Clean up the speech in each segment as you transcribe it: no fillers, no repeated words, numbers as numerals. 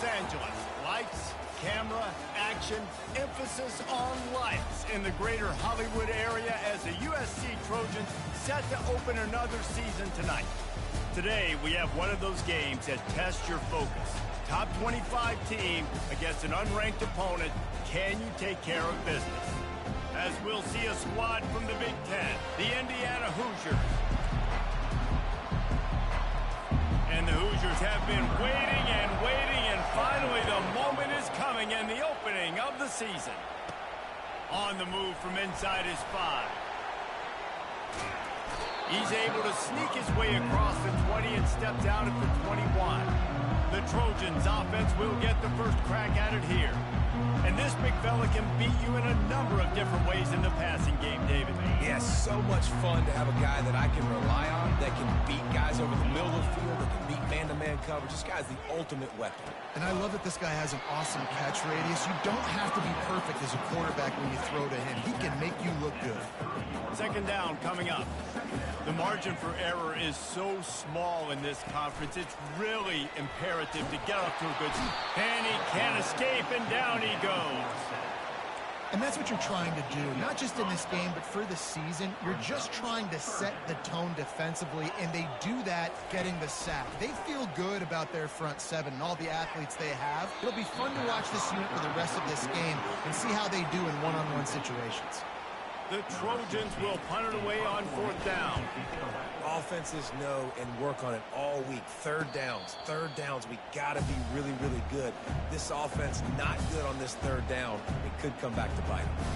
Angeles. Lights, camera, action, emphasis on lights in the greater Hollywood area as the USC Trojans set to open another season tonight. Today, we have one of those games that tests your focus. Top 25 team against an unranked opponent. Can you take care of business? As we'll see a squad from the Big Ten, the Indiana Hoosiers. And the Hoosiers have been waiting, and finally the moment is coming and the opening of the season. On the move from inside his 5. He's able to sneak his way across the 20 and step down at the 21. The Trojans offense will get the first crack at it here. And this big fella can beat you in a number of different ways in the passing game, David. Yeah, so much fun to have a guy that I can rely on, that can beat guys over the middle of the field, that can beat man-to-man coverage. This guy's the ultimate weapon. And I love that this guy has an awesome catch radius. You don't have to be perfect as a quarterback when you throw to him. He can make you look good. Second down coming up. The margin for error is so small in this conference. It's really imperative to get off to a good start. And he can't escape, and down he goes. And that's what you're trying to do, not just in this game, but for the season. You're just trying to set the tone defensively, and they do that getting the sack. They feel good about their front seven and all the athletes they have. It'll be fun to watch this unit for the rest of this game and see how they do in one-on-one situations. The Trojans will punt it away on fourth down. Offenses know and work on it all week. Third downs. We got to be really, really good. This offense not good on this third down. It could come back to bite them.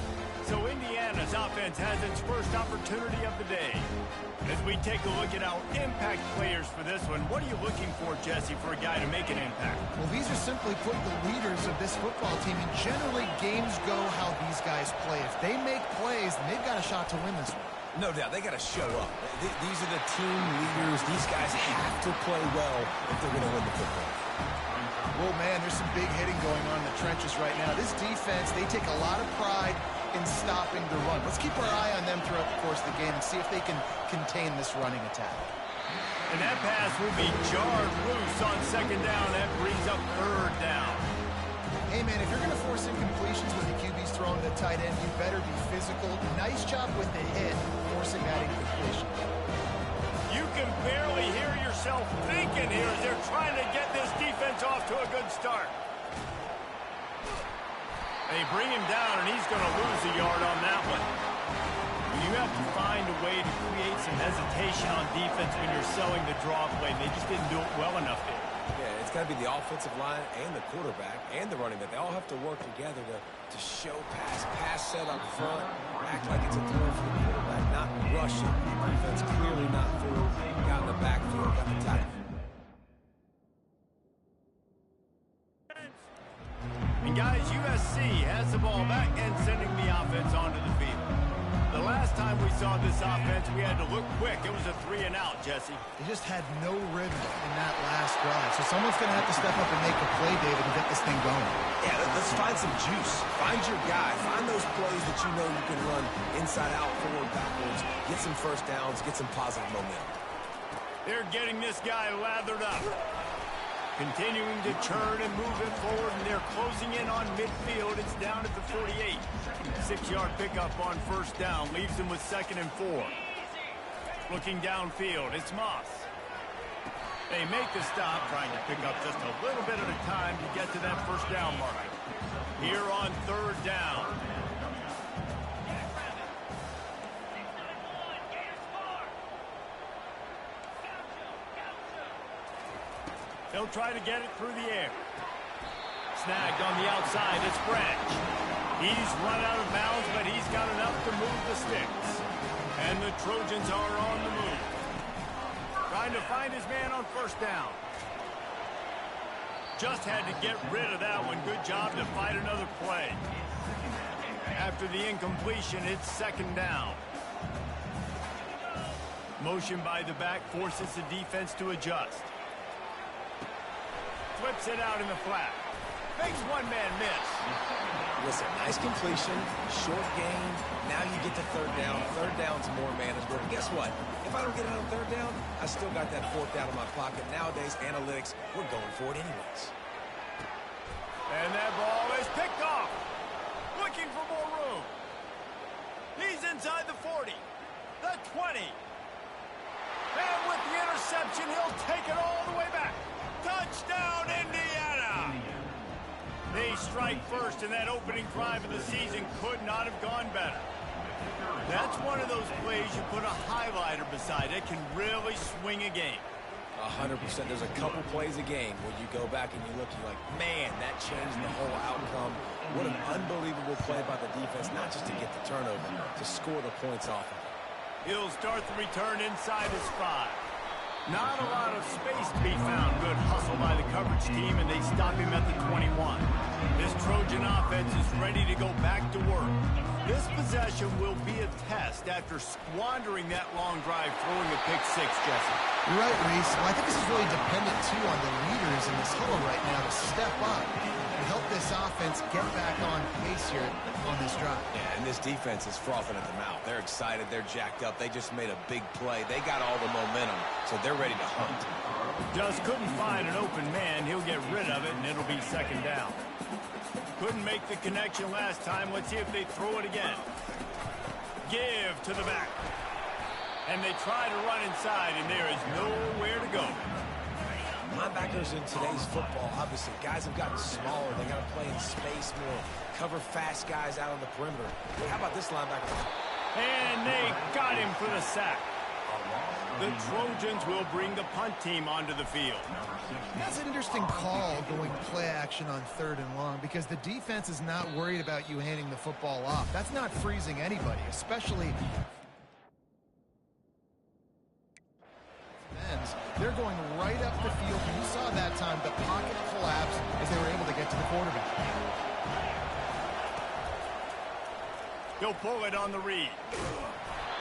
So Indiana's offense has its first opportunity of the day. As we take a look at our impact players for this one, what are you looking for, Jesse, for a guy to make an impact? Well, these are simply put the leaders of this football team, and generally games go how these guys play. If they make plays, then they've got a shot to win this one. No doubt, they got to show up. These are the team leaders. These guys have to play well if they're going to win the football. Well, man, there's some big hitting going on in the trenches right now. This defense, they take a lot of pride in stopping the run. Let's keep our eye on them throughout the course of the game and see if they can contain this running attack. And that pass will be jarred loose on second down. That brings up third down. Hey, man, if you're going to force incompletions when the QB's throwing the tight end, you better be physical. Nice job with the hit, forcing that incompletion. You can barely hear yourself thinking here as they're trying to get this defense off to a good start. They bring him down, and he's going to lose a yard on that one. You have to find a way to create some hesitation on defense when you're selling the draw play. They just didn't do it well enough there. Yeah, it's got to be the offensive line and the quarterback and the running back. They all have to work together to show pass set up front, act like it's a throw for the quarterback, not rush it. Defense clearly not through. Got in the backfield, got the tackle. And guys, USC has the ball back and sending the offense onto the field. The last time we saw this offense, we had to look quick. It was a 3-and-out, Jesse. They just had no rhythm in that last drive. So someone's going to have to step up and make a play, David, and get this thing going. Yeah, let's find some juice. Find your guy. Find those plays that you know you can run inside out, forward, backwards. Get some first downs. Get some positive momentum. They're getting this guy lathered up. Continuing to turn and move it forward, and they're closing in on midfield. It's down at the 48. 6-yard pickup on first down. Leaves them with 2nd and 4. Looking downfield, it's Moss. They make the stop, trying to pick up just a little bit at a time to get to that first down mark. Here on third down. They'll try to get it through the air. Snagged on the outside, it's Branch. He's run out of bounds, but he's got enough to move the sticks. And the Trojans are on the move. Trying to find his man on first down. Just had to get rid of that one. Good job to fight another play. After the incompletion, it's 2nd down. Motion by the back forces the defense to adjust. Flips it out in the flat. Makes one-man miss. Listen, nice completion, short gain. Now you get to third down. Third down's more manageable. And guess what? If I don't get it on third down, I still got that fourth down in my pocket. Nowadays, analytics, we're going for it anyways. 20. And with the interception, he'll take it all the way back. Touchdown, Indiana! They strike first, and that opening drive of the season could not have gone better. That's one of those plays you put a highlighter beside. It can really swing a game. 100%. There's a couple plays a game where you go back and you look, you're like, man, that changed the whole outcome. What an unbelievable play by the defense, not just to get the turnover, to score the points off of it. He'll start the return inside his 5. Not a lot of space to be found. Good hustle by the coverage team, and they stop him at the 21. This Trojan offense is ready to go back to work. This possession will be a test after squandering that long drive, throwing a pick 6, Jesse. You're right, Reese. Well, I think this is really dependent, too, on the leaders in this huddle right now to step up and help this offense get back on pace here on this drive. Yeah, and this defense is frothing at the mouth. They're excited. They're jacked up. They just made a big play. They got all the momentum, so they're ready to hunt. Just couldn't find an open man. He'll get rid of it, and it'll be second down. Couldn't make the connection last time. Let's see if they throw it again. Give to the back. And they try to run inside, and there is nowhere to go. Linebackers in today's football, obviously, guys have gotten smaller. They got to play in space more, cover fast guys out on the perimeter. How about this linebacker? And they got him for the sack. The Trojans will bring the punt team onto the field. That's an interesting call, going play action on 3rd and long, because the defense is not worried about you handing the football off. That's not freezing anybody, especially ends. They're going right up the field. You saw that time the pocket collapse as they were able to get to the quarterback. He'll pull it on the read.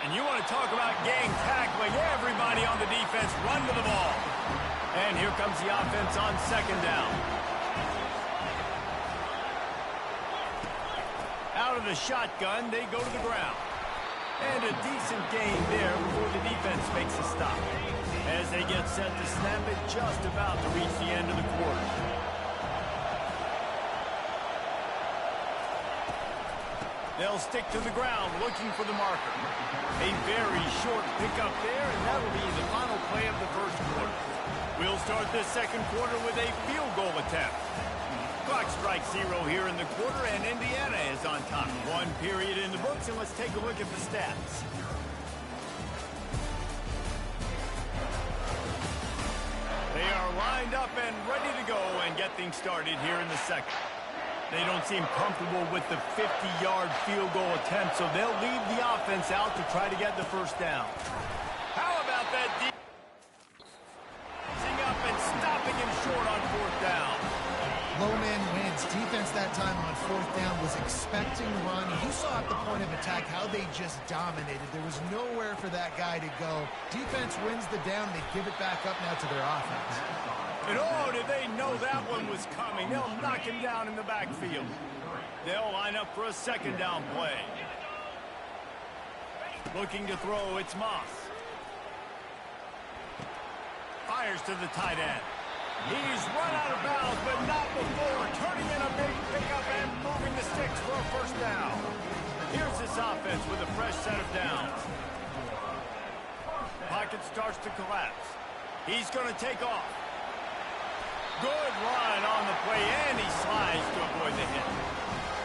And you want to talk about gang tackling. Everybody on the defense run to the ball. And here comes the offense on 2nd down. Out of the shotgun, they go to the ground. And a decent gain there before the defense makes a stop. As they get set to snap it, just about to reach the end of the quarter. They'll stick to the ground, looking for the marker. A very short pickup there, and that'll be the final play of the first quarter. We'll start this second quarter with a field goal attempt. Clock strikes 0 here in the quarter, and Indiana is on top. 1 period in the books, and let's take a look at the stats. They are lined up and ready to go and get things started here in the second. They don't seem comfortable with the 50-yard field goal attempt, so they'll leave the offense out to try to get the first down. How about that deep? Up and stopping him short on 4th down. Low man wins. Defense that time on 4th down was expecting run. You saw at the point of attack how they just dominated. There was nowhere for that guy to go. Defense wins the down. They give it back up now to their offense. And oh, did they know that one was coming. They'll knock him down in the backfield. They'll line up for a 2nd down play. Looking to throw, it's Moss. Fires to the tight end. He's run out of bounds, but not before. Turning in a big pickup and moving the sticks for a first down. Here's this offense with a fresh set of downs. Pocket starts to collapse. He's going to take off. Good run on the play, and he slides to avoid the hit.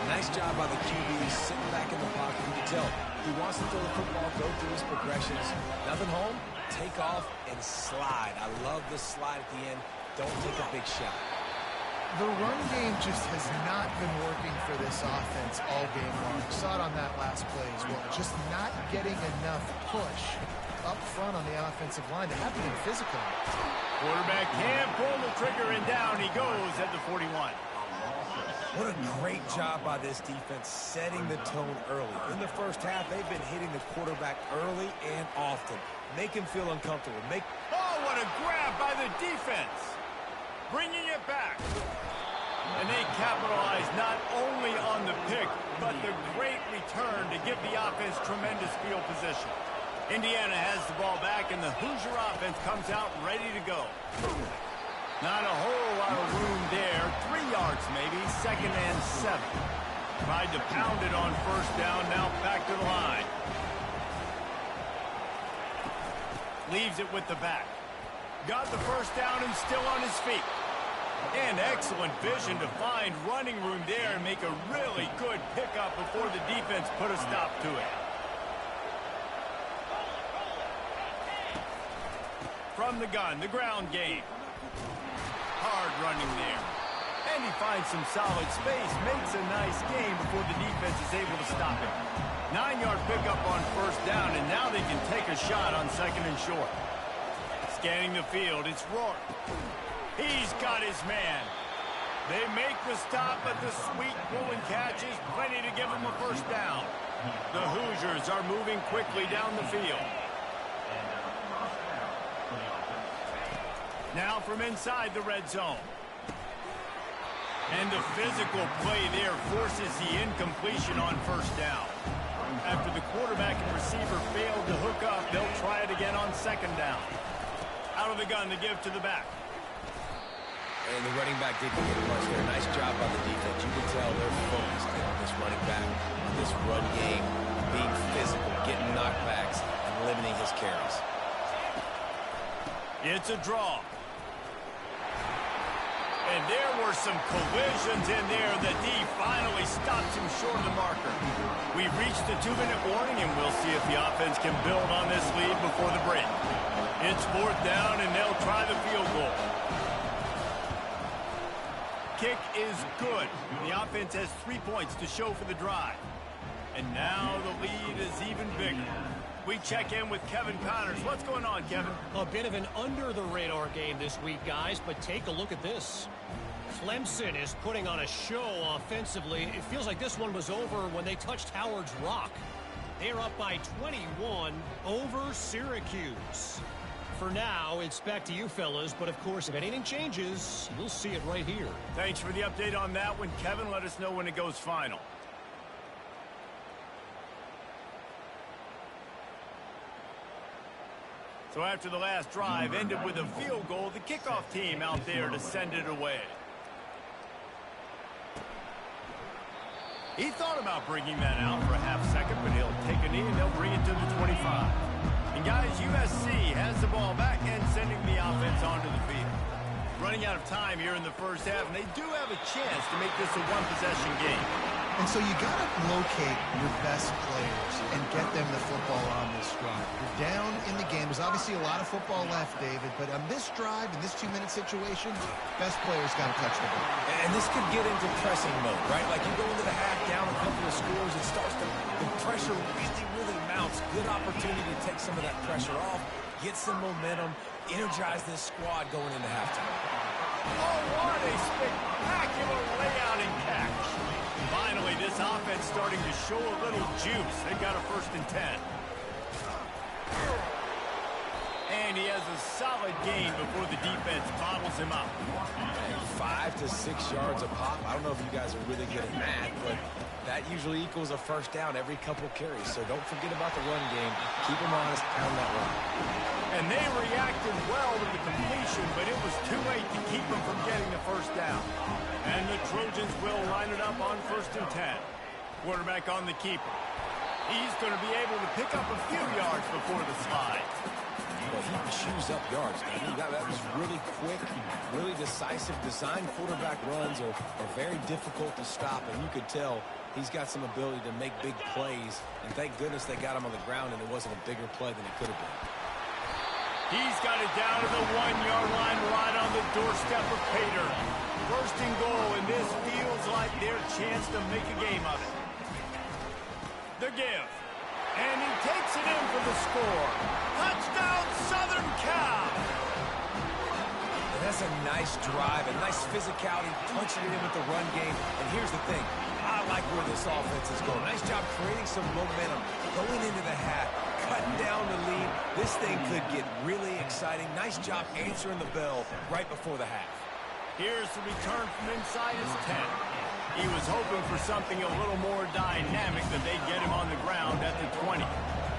Nice job by the QB, sitting back in the pocket. You can tell he wants to throw the football, go through his progressions. Nothing home, take off, and slide. I love this slide at the end. Don't take a big shot. The run game just has not been working for this offense all game long. You saw it on that last play as well. Just not getting enough push up front on the offensive line to have to be physical. Quarterback can't pull the trigger, and down he goes at the 41. What a great job by this defense setting the tone early. In the first half, they've been hitting the quarterback early and often. Make him feel uncomfortable. Oh, what a grab by the defense. Bringing it back. And they capitalize not only on the pick, but the great return to give the offense tremendous field position. Indiana has the ball back, and the Hoosier offense comes out ready to go. Not a whole lot of room there. 3 yards maybe, 2nd and 7. Tried to pound it on first down, now back to the line. Leaves it with the back. Got the first down and still on his feet. And excellent vision to find running room there and make a really good pickup before the defense put a stop to it. From the gun, the ground game. Hard running there. And he finds some solid space, makes a nice game before the defense is able to stop it. 9-yard pickup on first down, and now they can take a shot on second and short. Scanning the field, it's Rourke. He's got his man. They make the stop, but the sweet pull and catch is plenty to give them a first down. The Hoosiers are moving quickly down the field. Now from inside the red zone. And the physical play there forces the incompletion on first down. After the quarterback and receiver failed to hook up, they'll try it again on second down. Out of the gun to give to the back. And the running back didn't get much there. Nice job by the defense. You can tell they're focused on this running back, on this run game, being physical, getting knockbacks, and limiting his carries. It's a draw. And there were some collisions in there. The D finally stops him short of the marker. We've reached the 2-minute warning, and we'll see if the offense can build on this lead before the break. It's fourth down, and they'll try the field goal. Kick is good. The offense has 3 points to show for the drive. And now the lead is even bigger. We check in with Kevin Connors. What's going on, Kevin? A bit of an under-the-radar game this week, guys, but take a look at this. Clemson is putting on a show offensively. It feels like this one was over when they touched Howard's Rock. They're up by 21 over Syracuse. For now, it's back to you fellas, but of course, if anything changes, you'll see it right here. Thanks for the update on that one, Kevin. Let us know when it goes final. So after the last drive ended with a field goal, the kickoff team out there to send it away. He thought about bringing that out for a half second, but he'll take a knee and they'll bring it to the 25. And guys, USC has the ball back and sending the offense onto the field. Running out of time here in the first half, and they do have a chance to make this a one-possession game. And so you got to locate your best players and get them the football on this drive. You're down in the game. There's obviously a lot of football left, David, but on this drive, in this 2-minute situation, best players got to touch the ball. And this could get into pressing mode, right? Like you go into the half down a couple of scores, it starts to, the pressure really mounts. Good opportunity to take some of that pressure off, get some momentum, energize this squad going into halftime. Oh, what a spectacular layout and catch. Finally, this offense starting to show a little juice. They got a 1st and 10. And he has a solid gain before the defense bottles him up. 5 to 6 yards a pop. I don't know if you guys are really good at math, but that usually equals a first down every couple carries. So don't forget about the run game. Keep them honest, pound that run. And they reacted well to the completion, but it was too late to keep them from getting the first down. And the Trojans will line it up on 1st and 10. Quarterback on the keeper. He's going to be able to pick up a few yards before the slide. Well, he chews up yards. I mean, that was really quick, really decisive. Design quarterback runs are very difficult to stop, and you could tell he's got some ability to make big plays. And thank goodness they got him on the ground, and it wasn't a bigger play than it could have been. He's got it down to the 1-yard line right on the doorstep of Pater. 1st and goal, and this feels like their chance to make a game of it. The give. And he takes it in for the score. Touchdown, Southern Cal! And that's a nice drive, a nice physicality, punching it in with the run game. And here's the thing. I like where this offense is going. Nice job creating some momentum, going into the half, cutting down the lead. This thing could get really exciting. Nice job answering the bell right before the half. Here's the return from inside his 10. He was hoping for something a little more dynamic, that they'd get him on the ground at the 20.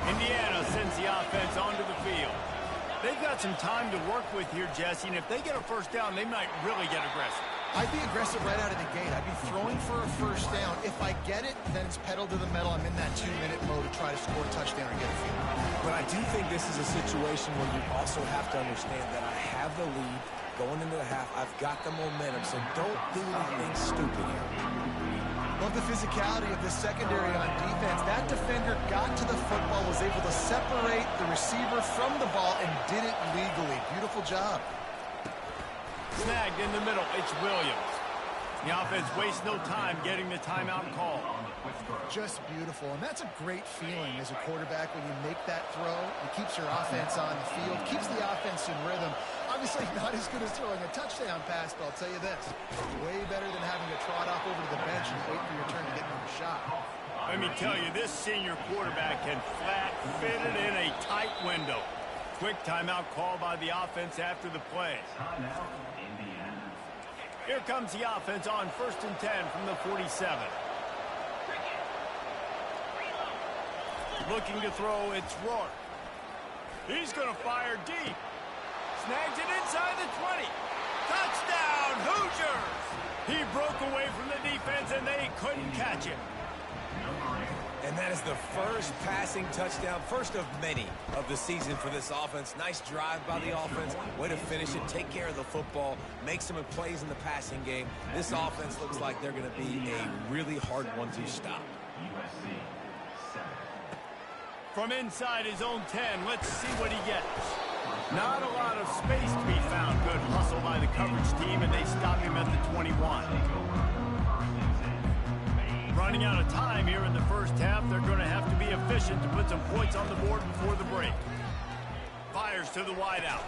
Indiana sends the offense onto the field. They've got some time to work with here, Jesse, and if they get a first down, they might really get aggressive. I'd be aggressive right out of the gate. I'd be throwing for a first down. If I get it, then it's pedal to the metal. I'm in that 2-minute mode to try to score a touchdown or get a field goal. But I do think this is a situation where you also have to understand that I have the lead going into the half. I've got the momentum, so don't do anything stupid here. Love the physicality of the secondary on defense. That defender got to the football, was able to separate the receiver from the ball, and did it legally. Beautiful job. Snagged in the middle, it's Williams. The offense wastes no time getting the timeout call. Just beautiful, and that's a great feeling as a quarterback when you make that throw. It keeps your offense on the field, keeps the offense in rhythm. Obviously not as good as throwing a touchdown pass, but I'll tell you this, way better than having to trot off over to the bench and wait for your turn to get another shot. Let me tell you, this senior quarterback can flat fit it in a tight window. Quick timeout call by the offense after the play. Here comes the offense on 1st and 10 from the 47. Looking to throw, it's Rourke. He's going to fire deep. Snags it inside the 20. Touchdown, Hoosiers! He broke away from the defense, and they couldn't catch him. And that is the first passing touchdown, first of many of the season for this offense. Nice drive by the offense. Way to finish it, take care of the football, make some plays in the passing game. This offense looks like they're going to be a really hard one to stop. From inside his own 10, let's see what he gets. Not a lot of space to be found. Good hustle by the coverage team, and they stop him at the 21. Running out of time here in the first half. They're going to have to be efficient to put some points on the board before the break. Fires to the wideout.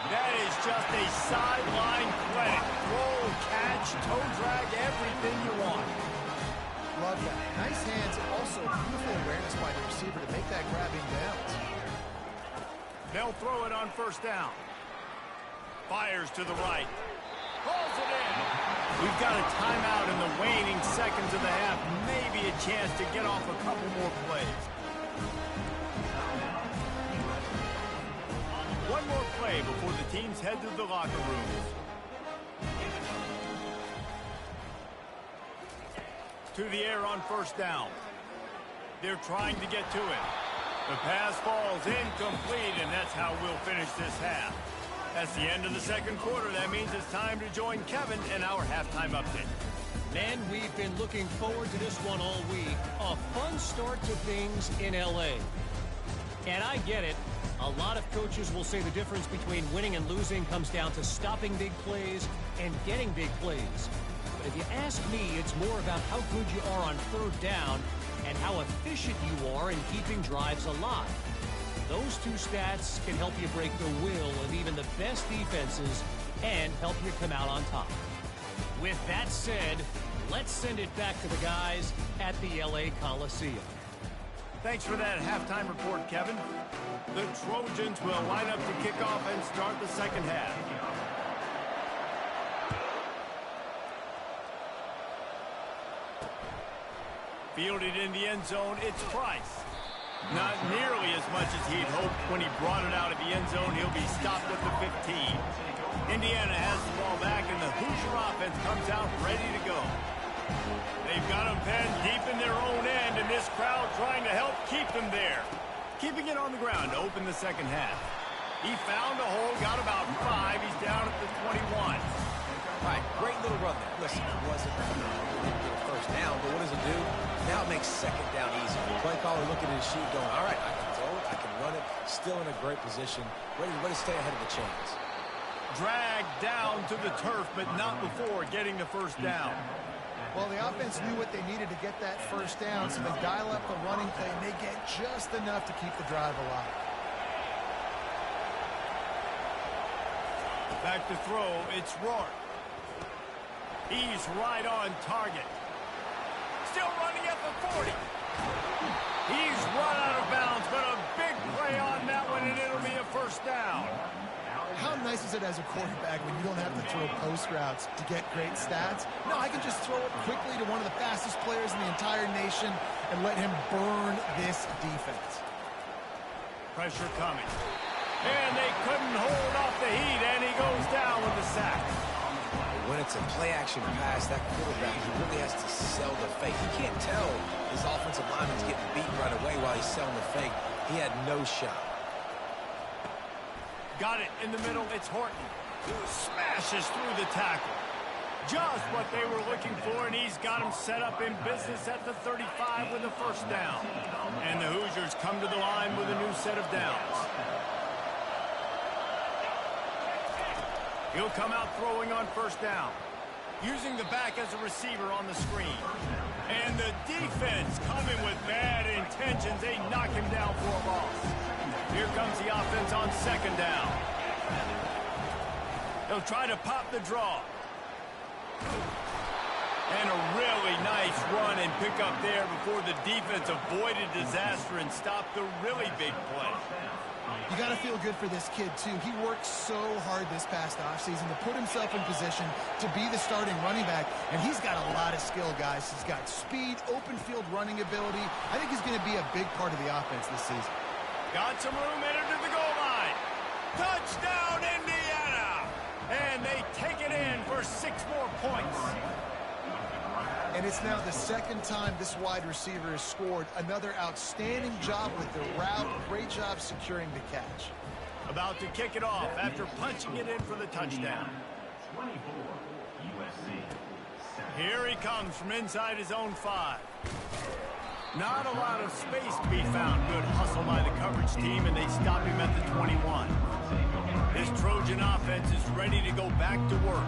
That is just a sideline clinic. Roll, catch, toe drag, everything you want. Love that. Nice hands, and also beautiful awareness by the receiver to make that grabbing bounce. They'll throw it on 1st down. Fires to the right. Pulls it in. We've got a timeout in the waning seconds of the half. Maybe a chance to get off a couple more plays. One more play before the teams head to the locker rooms. To the air on 1st down. They're trying to get to it. The pass falls incomplete, and that's how we'll finish this half. That's the end of the second quarter. That means it's time to join Kevin in our halftime update. Man, we've been looking forward to this one all week. A fun start to things in L.A. And I get it. A lot of coaches will say the difference between winning and losing comes down to stopping big plays and getting big plays. But if you ask me, it's more about how good you are on 3rd down and how efficient you are in keeping drives alive. Those two stats can help you break the will of even the best defenses and help you come out on top. With that said, let's send it back to the guys at the LA Coliseum. Thanks for that halftime report, Kevin. The Trojans will line up to kick off and start the second half. Fielded in the end zone, it's Price. Not nearly as much as he'd hoped. When he brought it out of the end zone, he'll be stopped at the 15. Indiana has the ball back, and the Hoosier offense comes out ready to go. They've got them penned deep in their own end, and this crowd trying to help keep them there. Keeping it on the ground to open the second half. He found a hole, got about 5. He's down at the 21. All right, great little run there. Listen, it wasn't didn't get a first down, but what does it do? Now it makes second down easy. The play caller looking at his sheet going, all right, I can throw it, I can run it, still in a great position, ready to stay ahead of the chains. Dragged down to the turf, but not before getting the first down. Well, the offense knew what they needed to get that first down, so they dial up the running play, and they get just enough to keep the drive alive. Back to throw, it's Rourke. He's right on target. Still running at the 40. He's run out of bounds, but a big play on that one, and it'll be a first down. How nice is it as a quarterback when you don't have to throw post routes to get great stats? No, I can just throw it quickly to one of the fastest players in the entire nation and let him burn this defense. Pressure coming. And they couldn't hold off the heat, and he goes down with the sack. when it's a play-action pass, that quarterback, he really has to sell the fake. He can't tell his offensive lineman's getting beaten right away while he's selling the fake. He had no shot. Got it in the middle. It's Horton. Smashes through the tackle. Just what they were looking for, and he's got him set up in business at the 35 with a first down. And the Hoosiers come to the line with a new set of downs. He'll come out throwing on first down, using the back as a receiver on the screen. And the defense coming with bad intentions. They knock him down for a loss. Here comes the offense on second down. They'll try to pop the draw. And a really nice run and pick up there before the defense avoided disaster and stopped the really big play. You got to feel good for this kid, too. He worked so hard this past offseason to put himself in position to be the starting running back, and he's got a lot of skill, guys. He's got speed, open field running ability. I think he's going to be a big part of the offense this season. Got some room in to the goal line. Touchdown, Indiana! And they take it in for 6 more points. And it's now the second time this wide receiver has scored. Another outstanding job with the route. Great job securing the catch. About to kick it off after punching it in for the touchdown. Here he comes from inside his own 5. Not a lot of space to be found. Good hustle by the coverage team, and they stop him at the 21. This Trojan offense is ready to go back to work.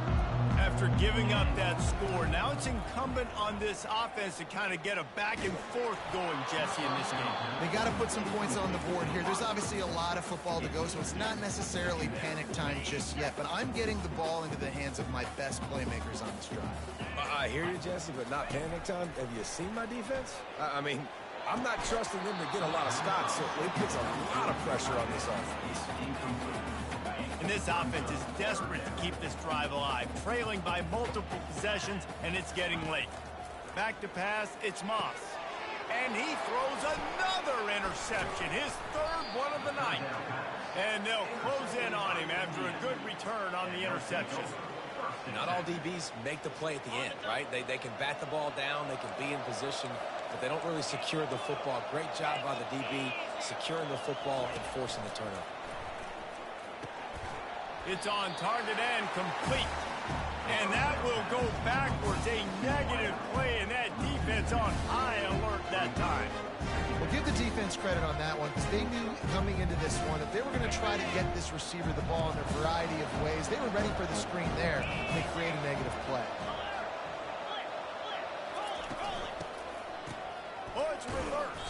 After giving up that score, now it's incumbent on this offense to kind of get a back and forth going, Jesse, in this game. They got to put some points on the board here. There's obviously a lot of football to go, so it's not necessarily panic time just yet, but I'm getting the ball into the hands of my best playmakers on this drive. I hear you, Jesse, but not panic time. Have you seen my defense? I mean, I'm not trusting them to get a lot of stops, so it puts a lot of pressure on this offense. And this offense is desperate to keep this drive alive, trailing by multiple possessions, and it's getting late. Back to pass, it's Moss. And he throws another interception, his 3rd one of the night. And they'll close in on him after a good return on the interception. Not all DBs make the play at the end, right? They can bat the ball down, they can be in position, but they don't really secure the football. Great job by the DB securing the football and forcing the turnover. It's on target and complete. And that will go backwards. A negative play, and that defense on high alert that time. Well, give the defense credit on that one, because they knew coming into this one that they were going to try to get this receiver the ball in a variety of ways. They were ready for the screen there, and they create a negative play. Oh, it's reverse.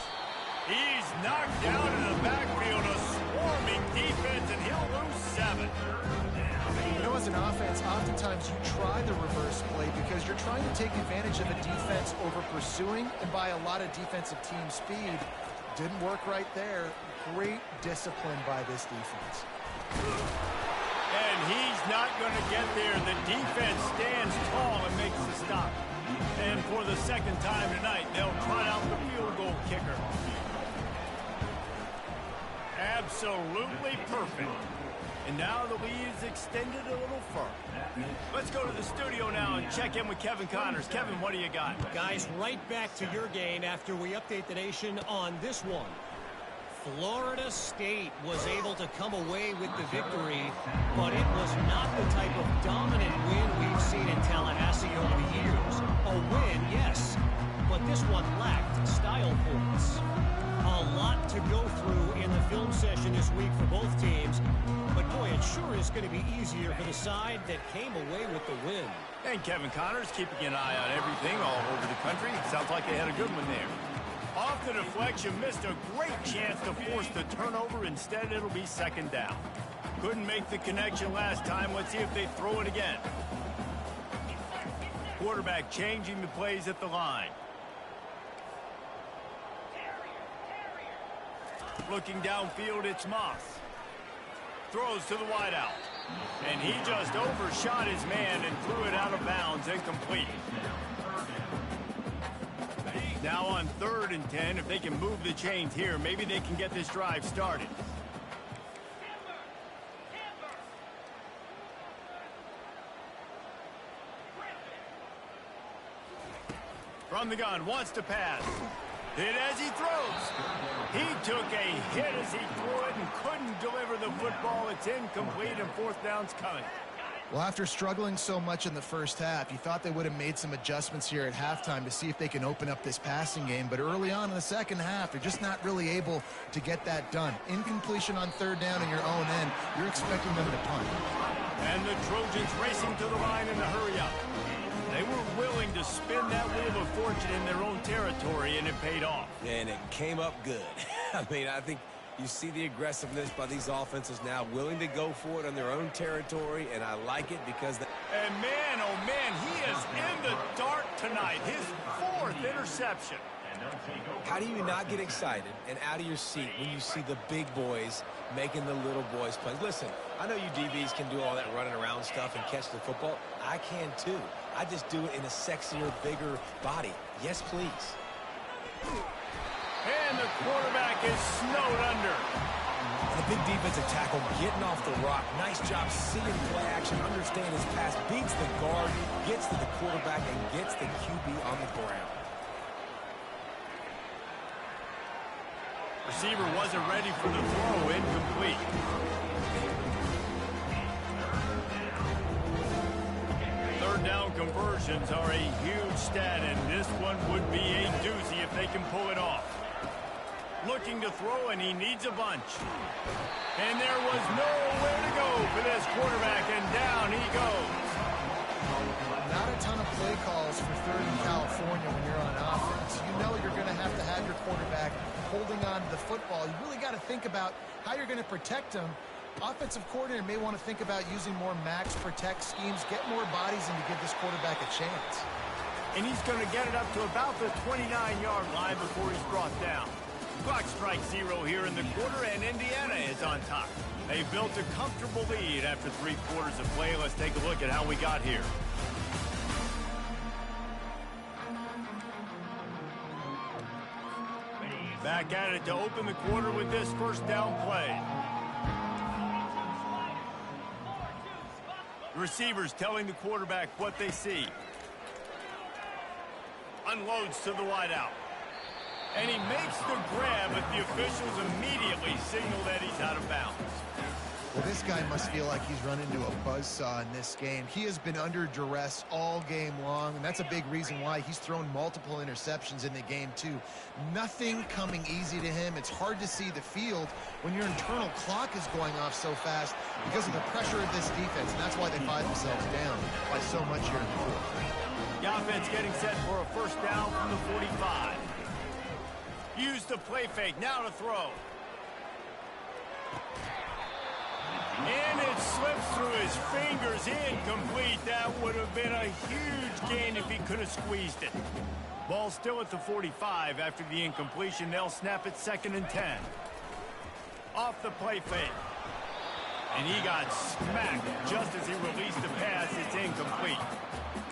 He's knocked down in the backfield, a swarming defense, and he'll lose 7. You know, as an offense, oftentimes you try the reverse play because you're trying to take advantage of a defense over pursuing and by a lot of defensive team speed. Didn't work right there. Great discipline by this defense. And he's not going to get there. The defense stands tall and makes the stop. And for the second time tonight, they'll trot out the field goal kicker. Absolutely perfect. And now the lead is extended a little further. Let's go to the studio now and check in with Kevin Connors. Kevin, what do you got? Guys, right back to your game after we update the nation on this one. Florida State was able to come away with the victory, but it was not the type of dominant win we've seen in Tallahassee over the years. A win, yes, but this one lacked style points. A lot to go through in the film session this week for both teams, but boy, it sure is going to be easier for the side that came away with the win. And Kevin Connors keeping an eye on everything all over the country. Sounds like they had a good one there. Off the deflection, missed a great chance to force the turnover. Instead, it'll be second down. Couldn't make the connection last time. Let's see if they throw it again. Quarterback changing the plays at the line. Looking downfield, it's Moss. Throws to the wideout. And he just overshot his man and threw it out of bounds, incomplete. Now on 3rd and 10, if they can move the chains here, maybe they can get this drive started. From the gun, wants to pass. Hit as he throws. He took a hit as he threw it and couldn't deliver the football. It's incomplete and fourth down's coming. Well, after struggling so much in the first half, you thought they would have made some adjustments here at halftime to see if they can open up this passing game. But early on in the second half, they're just not really able to get that done. Incompletion on third down in your own end, you're expecting them to punt. And the Trojans racing to the line in a hurry-up. They were willing to spin that wheel of fortune in their own territory, and it paid off. And it came up good. I mean, I think you see the aggressiveness by these offenses now, willing to go for it on their own territory, and I like it because... And man, oh man, he is in the dark tonight. His fourth interception. How do you not get excited and out of your seat when you see the big boys making the little boys play? Listen, I know you DBs can do all that running around stuff and catch the football. I can too. I just do it in a sexier, bigger body. Yes, please. And the quarterback is snowed under. And a big defensive tackle getting off the rock. Nice job seeing play action, understand his pass, beats the guard, gets to the quarterback, and gets the QB on the ground. Receiver wasn't ready for the throw, incomplete. Third down conversions are a huge stat, and this one would be a doozy if they can pull it off. Looking to throw, and he needs a bunch. And there was nowhere to go for this quarterback, and down he goes. Not a ton of play calls for third in California when you're on offense. You know you're going to have your quarterback holding on to the football. You really got to think about how you're going to protect him. Offensive coordinator may want to think about using more max protect schemes, get more bodies in to give this quarterback a chance. And he's going to get it up to about the 29-yard line before he's brought down. Clock strikes 0 here in the quarter, and Indiana is on top. They built a comfortable lead after 3 quarters of play. Let's take a look at how we got here. Back at it to open the quarter with this first down play. The receivers telling the quarterback what they see. Unloads to the wideout. And he makes the grab, but the officials immediately signal that he's out of bounds. Well, this guy must feel like he's run into a buzzsaw in this game. He has been under duress all game long, and that's a big reason why he's thrown multiple interceptions in the game, too. Nothing coming easy to him. It's hard to see the field when your internal clock is going off so fast because of the pressure of this defense, and that's why they find themselves down by so much here in the fourth. The offense getting set for a first down from the 45. Use the play fake, now to throw. And it slips through his fingers, incomplete. That would have been a huge gain if he could have squeezed it. Ball still at the 45 after the incompletion. They'll snap it 2nd and 10. Off the play fake. And he got smacked just as he released the pass. It's incomplete.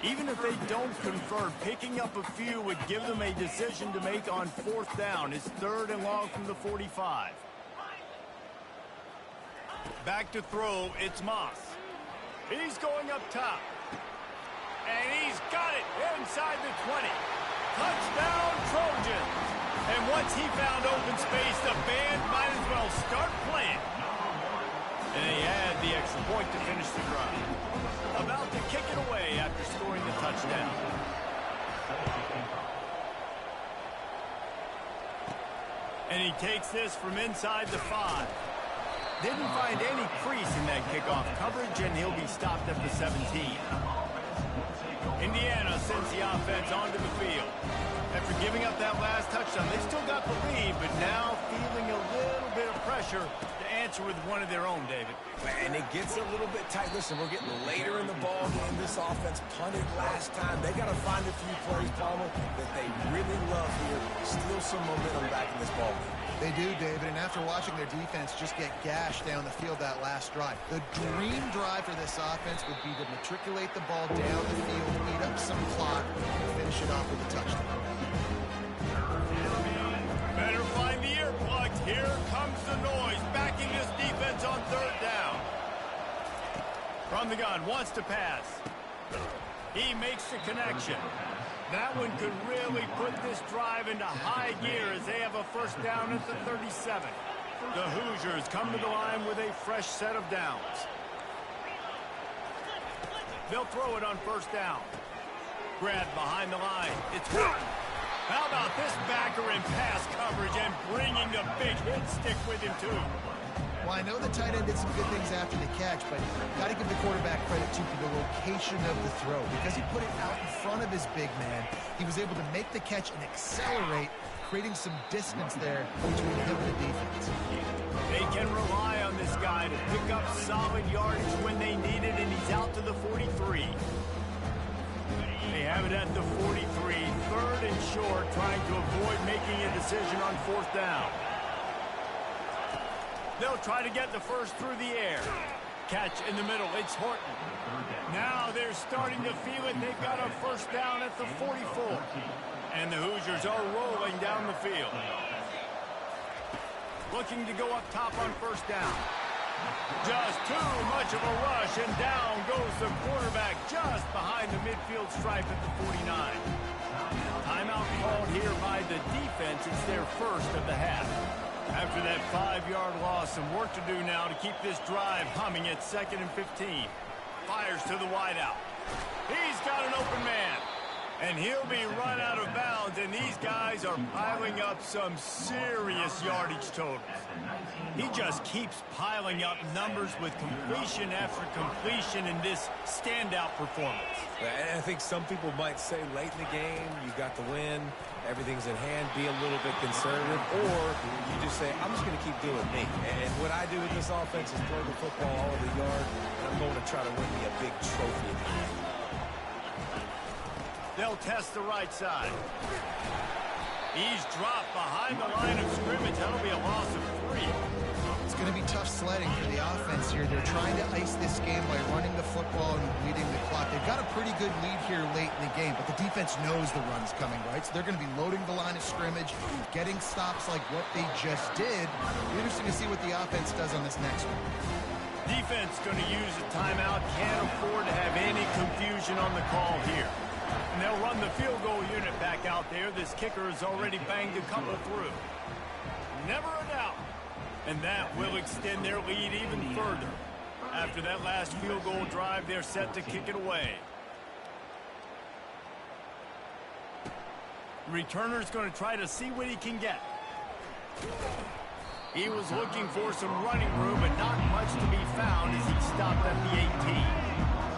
Even if they don't convert, picking up a few would give them a decision to make on 4th down. It's 3rd and long from the 45. Back to throw, it's Moss. He's going up top. And he's got it inside the 20. Touchdown, Trojans. And once he found open space, the band might as well start playing. And they had the extra point to finish the drive. About to kick it away after scoring the touchdown. And he takes this from inside the 5. Didn't find any crease in that kickoff coverage, and he'll be stopped at the 17. Indiana sends the offense onto the field. After giving up that last touchdown, they still got the lead, but now feeling a little bit of pressure to answer with one of their own, David. And it gets a little bit tight. Listen, we're getting later in the ball game. This offense punted last time. They got to find a few plays, Palmer, that they really love here. Steal some momentum back in this ball game. They do, David, and after watching their defense just get gashed down the field that last drive, the dream drive for this offense would be to matriculate the ball down the field, eat up some clock, and finish it off with a touchdown. Better find the earplugs. Here comes the noise, backing this defense on 3rd down. From the gun, wants to pass. He makes the connection. That one could really put this drive into high gear as they have a first down at the 37. The Hoosiers come to the line with a fresh set of downs. They'll throw it on first down. Grab behind the line. It's Horton. How about this backer in pass coverage and bringing the big hit stick with him, too? Well, I know the tight end did some good things after the catch, but got to give the quarterback credit, too, for the location of the throw. Because he put it out in front of his big man, he was able to make the catch and accelerate, creating some distance there between him and the defense. They can rely on this guy to pick up solid yardage when they need it, and he's out to the 43. They have it at the 43, third and short, trying to avoid making a decision on fourth down. They'll try to get the first through the air. Catch in the middle, it's Horton. Now they're starting to feel it. They've got a first down at the 44. And the Hoosiers are rolling down the field. Looking to go up top on first down. Just too much of a rush, and down goes the quarterback just behind the midfield stripe at the 49. Timeout called here by the defense. It's their first of the half. After that 5-yard loss, some work to do now to keep this drive humming at 2nd and 15. Fires to the wideout. He's got an open man. And he'll be run out of bounds, and these guys are piling up some serious yardage totals. He just keeps piling up numbers with completion after completion in this standout performance. And I think some people might say late in the game, you got the win, everything's in hand, be a little bit conservative, or you just say, I'm just going to keep doing me. And what I do with this offense is throw the football all over the yard, and I'm going to try to win me a big trophy at the end. They'll test the right side. He's dropped behind the line of scrimmage. That'll be a loss of 3. It's going to be tough sledding for the offense here. They're trying to ice this game by running the football and leading the clock. They've got a pretty good lead here late in the game, but the defense knows the run's coming, right? So they're going to be loading the line of scrimmage, getting stops like what they just did. It'll be interesting to see what the offense does on this next one. Defense going to use a timeout. Can't afford to have any confusion on the call here. And they'll run the field goal unit back out there. This kicker has already banged a couple through. Never a doubt. And that will extend their lead even further. After that last field goal drive, they're set to kick it away. Returner's going to try to see what he can get. He was looking for some running room, but not much to be found as he stopped at the 18.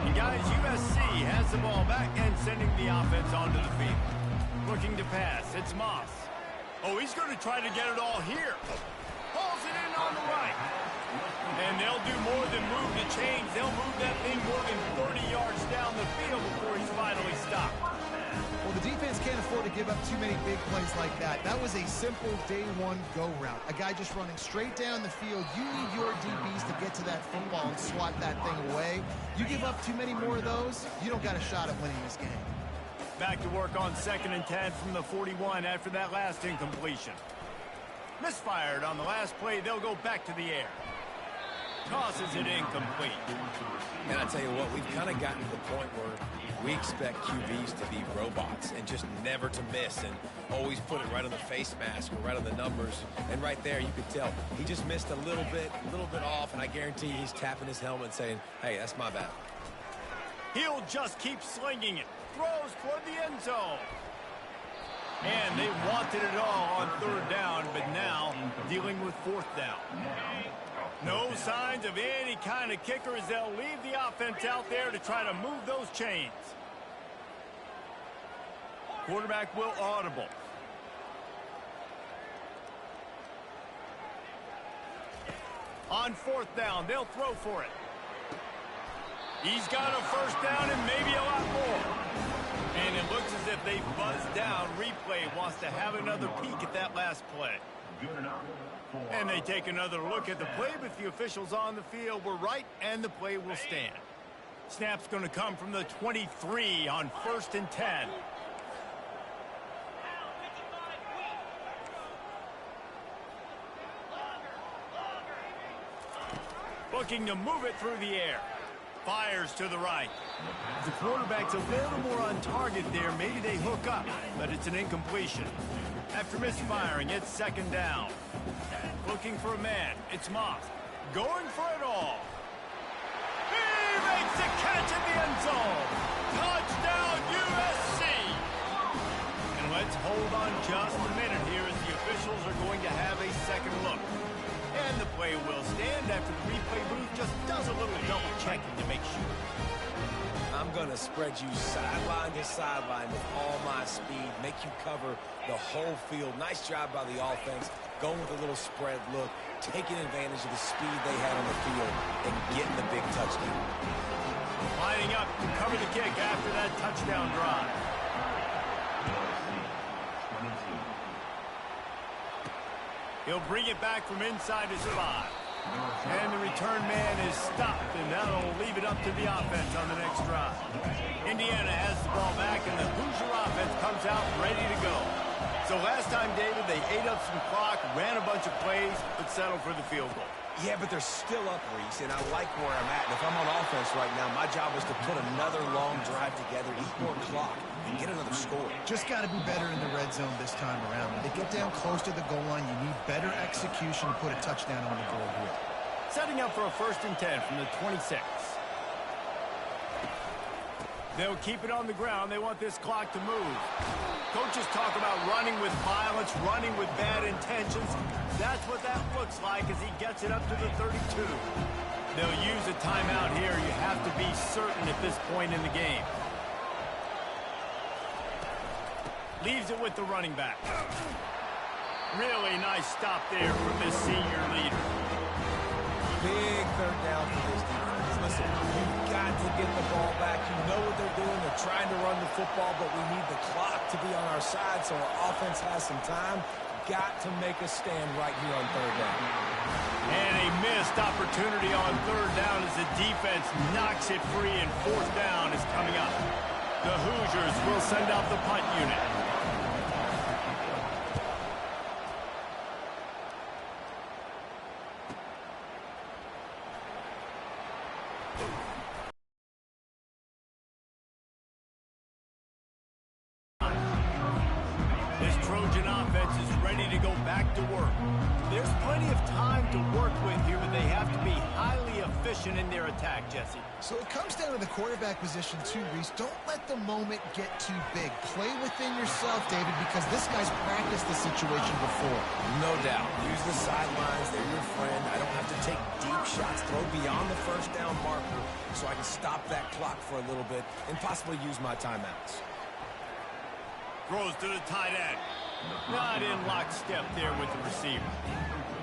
And guys, USC has the ball back and sending the offense onto the field. Looking to pass, it's Moss. Oh, he's going to try to get it all here. Pulls it in on the right. And they'll do more than move the chains. They'll move that thing more than 30 yards down the field before he's finally stopped. Well, the defense can't afford to give up too many big plays like that. That was a simple day one go route. A guy just running straight down the field. You need your DBs to get to that football and swat that thing away. You give up too many more of those, you don't got a shot at winning this game. Back to work on 2nd and 10 from the 41 after that last incompletion. Misfired on the last play. They'll go back to the air. Tosses it incomplete. And I tell you what, we've kind of gotten to the point where we expect QBs to be robots and just never to miss and always put it right on the face mask or right on the numbers. And right there, you could tell he just missed a little bit off, and I guarantee he's tapping his helmet saying, hey, that's my bad. He'll just keep slinging it. Throws toward the end zone. And they wanted it all on 3rd down, but now dealing with 4th down. No signs of any kind of kicker as they'll leave the offense out there to try to move those chains. Quarterback will audible. On 4th down, they'll throw for it. He's got a first down and maybe a lot more. And it looks as if they buzzed down. Replay wants to have another peek at that last play. And they take another look at the play, but the officials on the field were right, and the play will stand. Snap's going to come from the 23 on 1st and 10. Looking to move it through the air. Fires to the right. The quarterback's a little more on target there. Maybe they hook up, but it's an incompletion. After misfiring, it's second down. Looking for a man. It's Moss. Going for it all. He makes a catch in the end zone. Touchdown, USC. And let's hold on just a minute here as the officials are going to have a second look. And the play will stand after the replay booth just does a little double checking to make sure. I'm going to spread you sideline to sideline with all my speed, make you cover the whole field. Nice job by the offense, going with a little spread look, taking advantage of the speed they had on the field and getting the big touchdown. Lining up to cover the kick after that touchdown drive. He'll bring it back from inside his 5. And the return man is stopped, and that'll leave it up to the offense on the next drive. Indiana has the ball back, and the Hoosier offense comes out ready to go. So last time, David, they ate up some clock, ran a bunch of plays, but settled for the field goal. Yeah, but they're still up, Reese, and I like where I'm at. And if I'm on offense right now, my job is to put another long drive together, eat more clock, and get another score. Just got to be better in the red zone this time around. When they get down close to the goal line, you need better execution to put a touchdown on the board here. Setting up for a 1st and 10 from the 26. They'll keep it on the ground. They want this clock to move. Coaches talk about running with violence, running with bad intentions. That's what that looks like as he gets it up to the 32. They'll use a timeout here. You have to be certain at this point in the game. Leaves it with the running back. Really nice stop there from this senior leader. Big third down for this defense. Listen, you've got to get the ball back. You know what they're doing. They're trying to run the football, but we need the clock to be on our side so our offense has some time. Got to make a stand right here on third down. And a missed opportunity on third down as the defense knocks it free, and 4th down is coming up. The Hoosiers will send out the punt unit. Trojan offense is ready to go back to work. There's plenty of time to work with here, but they have to be highly efficient in their attack, Jesse. So it comes down to the quarterback position too, Reese. Don't let the moment get too big. Play within yourself, David, because this guy's practiced the situation before. No doubt. Use the sidelines. They're your friend. I don't have to take deep shots, throw beyond the 1st down marker so I can stop that clock for a little bit and possibly use my timeouts. Throws to the tight end. Not in lockstep there with the receiver.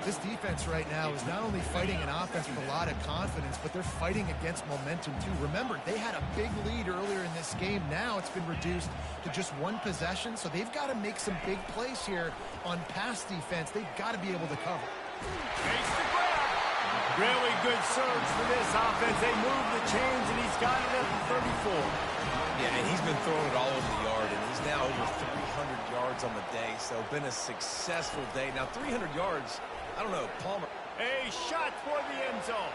This defense right now is not only fighting an offense with a lot of confidence, but they're fighting against momentum too. Remember, they had a big lead earlier in this game. Now it's been reduced to just 1 possession, so they've got to make some big plays here on pass defense. They've got to be able to cover. Makes the grab. Really good surge for this offense. They move the chains, and he's got it at the 34. Yeah, and he's been throwing it all over the yard, and he's now over 300 yards on the day, so been a successful day. Now, 300 yards, I don't know, Palmer. A shot for the end zone.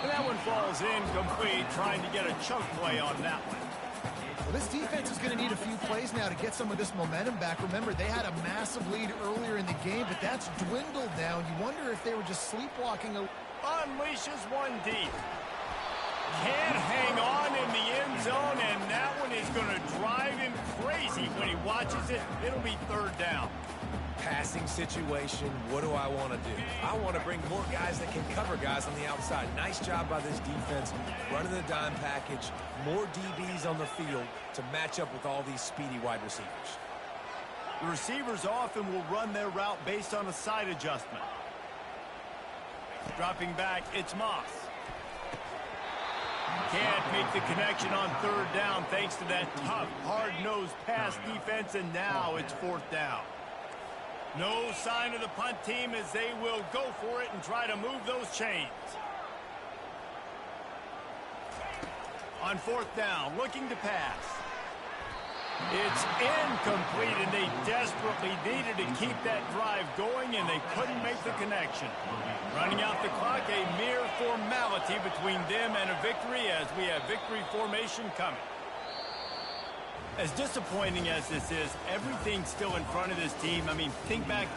And that one falls incomplete, trying to get a chunk play on that one. Well, this defense is going to need a few plays now to get some of this momentum back. Remember, they had a massive lead earlier in the game, but that's dwindled now. You wonder if they were just sleepwalking. Unleashes one deep. Can't hang on in the end zone, and that one is going to drive him crazy when he watches it. It'll be 3rd down. Passing situation, what do I want to do? I want to bring more guys that can cover guys on the outside. Nice job by this defense, running the dime package, more DBs on the field to match up with all these speedy wide receivers. The receivers often will run their route based on a side adjustment. Dropping back, it's Moss. Can't make the connection on 3rd down thanks to that tough, hard-nosed pass defense, and now it's 4th down. No sign of the punt team as they will go for it and try to move those chains. On 4th down, looking to pass. It's incomplete, and they desperately needed to keep that drive going, and they couldn't make the connection. Running out the clock, a mere formality between them and a victory as we have victory formation coming. As disappointing as this is, everything's still in front of this team. I mean, think back